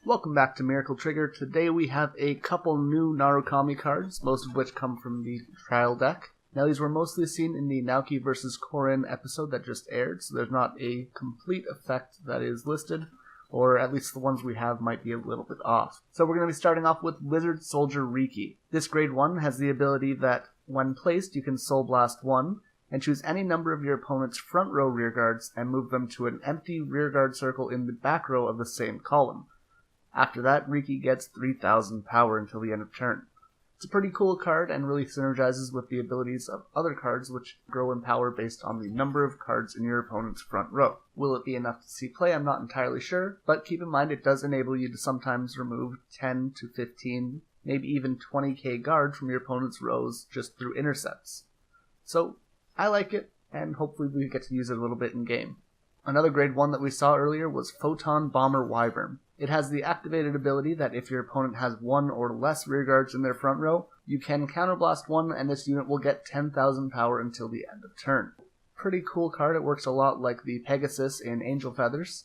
Welcome back to Miracle Trigger. Today we have a couple new Narukami cards, most of which come from the trial deck. Now these were mostly seen in the Naoki vs. Korin episode that just aired, so there's not a complete effect that is listed, or at least the ones we have might be a little bit off. So we're going to be starting off with Lizard Soldier RIKI. This grade 1 has the ability that when placed you can Soul Blast 1, and choose any number of your opponent's front row rearguards and move them to an empty rearguard circle in the back row of the same column. After that, RIKI gets 3000 power until the end of turn. It's a pretty cool card and really synergizes with the abilities of other cards which grow in power based on the number of cards in your opponent's front row. Will it be enough to see play? I'm not entirely sure, but keep in mind it does enable you to sometimes remove 10 to 15, maybe even 20k guard from your opponent's rows just through intercepts. So, I like it, and hopefully we get to use it a little bit in game. Another grade 1 that we saw earlier was Photon Bomber Wyvern. It has the activated ability that if your opponent has one or less rearguards in their front row, you can counterblast one and this unit will get 10,000 power until the end of turn. Pretty cool card. It works a lot like the Pegasus in Angel Feathers,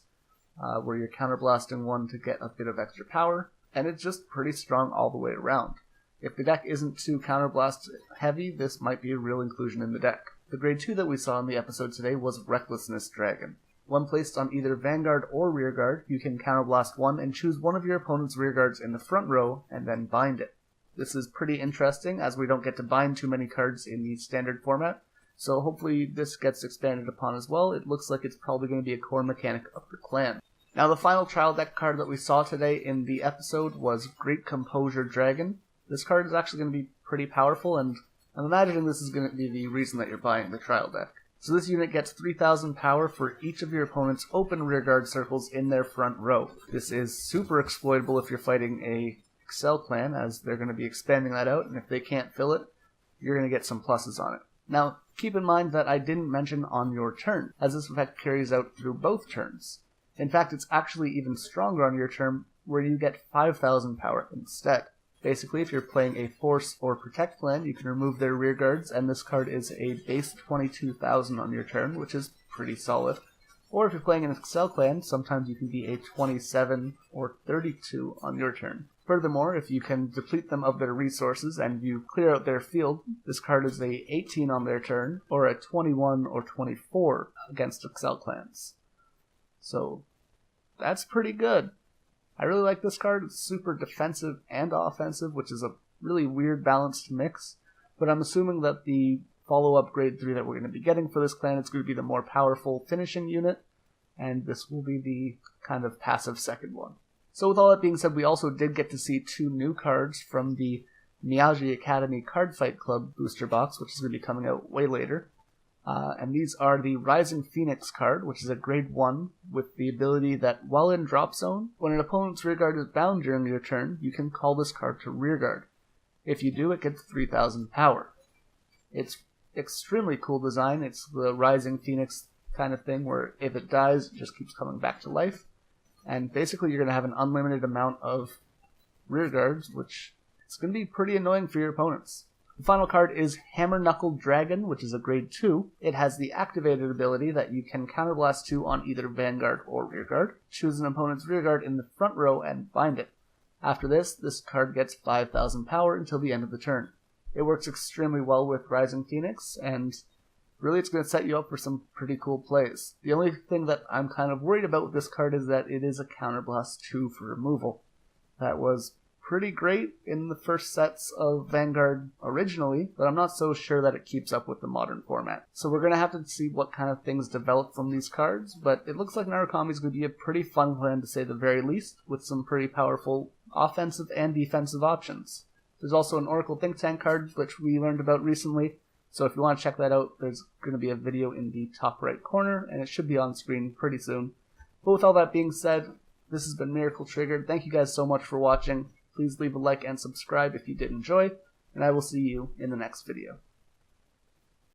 where you're counterblasting one to get a bit of extra power, and it's just pretty strong all the way around. If the deck isn't too counterblast heavy, this might be a real inclusion in the deck. The grade 2 that we saw in the episode today was Recklessness Dragon. When placed on either Vanguard or Rearguard, you can counterblast one and choose one of your opponent's rearguards in the front row and then bind it. This is pretty interesting as we don't get to bind too many cards in the standard format, so hopefully this gets expanded upon as well. It looks like it's probably going to be a core mechanic of the clan. Now the final trial deck card that we saw today in the episode was Great Composure Dragon. This card is actually going to be pretty powerful, and I'm imagining this is going to be the reason that you're buying the trial deck. So this unit gets 3000 power for each of your opponent's open rearguard circles in their front row. This is super exploitable if you're fighting a Excel clan, as they're going to be expanding that out, and if they can't fill it, you're going to get some pluses on it. Now, keep in mind that I didn't mention on your turn, as this effect carries out through both turns. In fact, it's actually even stronger on your turn, where you get 5000 power instead. Basically, if you're playing a Force or Protect clan, you can remove their rearguards, and this card is a base 22,000 on your turn, which is pretty solid. Or if you're playing an Excel clan, sometimes you can be a 27 or 32 on your turn. Furthermore, if you can deplete them of their resources and you clear out their field, this card is a 18 on their turn, or a 21 or 24 against Excel clans. So, that's pretty good. I really like this card. It's super defensive and offensive, which is a really weird balance to mix. But I'm assuming that the follow-up grade 3 that we're going to be getting for this clan is going to be the more powerful finishing unit, and this will be the kind of passive second one. So with all that being said, we also did get to see 2 new cards from the Miyagi Academy Card Fight Club booster box, which is going to be coming out way later. And these are the Rising Phoenix card, which is a grade 1 with the ability that while in drop zone, when an opponent's rearguard is bound during your turn, you can call this card to rearguard. If you do, it gets 3000 power. It's extremely cool design. It's the Rising Phoenix kind of thing where if it dies, it just keeps coming back to life. And basically you're going to have an unlimited amount of rearguards, which is going to be pretty annoying for your opponents. The final card is HAMMERKNUCKLE Dragon, which is a grade 2. It has the activated ability that you can counterblast 2 on either Vanguard or Rearguard. Choose an opponent's rearguard in the front row and bind it. After this card gets 5000 power until the end of the turn. It works extremely well with Rising Phoenix, and really it's going to set you up for some pretty cool plays. The only thing that I'm kind of worried about with this card is that it is a counterblast 2 for removal. That was pretty great in the first sets of Vanguard originally, but I'm not so sure that it keeps up with the modern format. So we're going to have to see what kind of things develop from these cards, but it looks like Narukami is going to be a pretty fun clan to say the very least, with some pretty powerful offensive and defensive options. There's also an Oracle Think Tank card, which we learned about recently, so if you want to check that out, there's going to be a video in the top right corner, and it should be on screen pretty soon. But with all that being said, this has been Miracle Trigger. Thank you guys so much for watching. Please leave a like and subscribe if you did enjoy, and I will see you in the next video.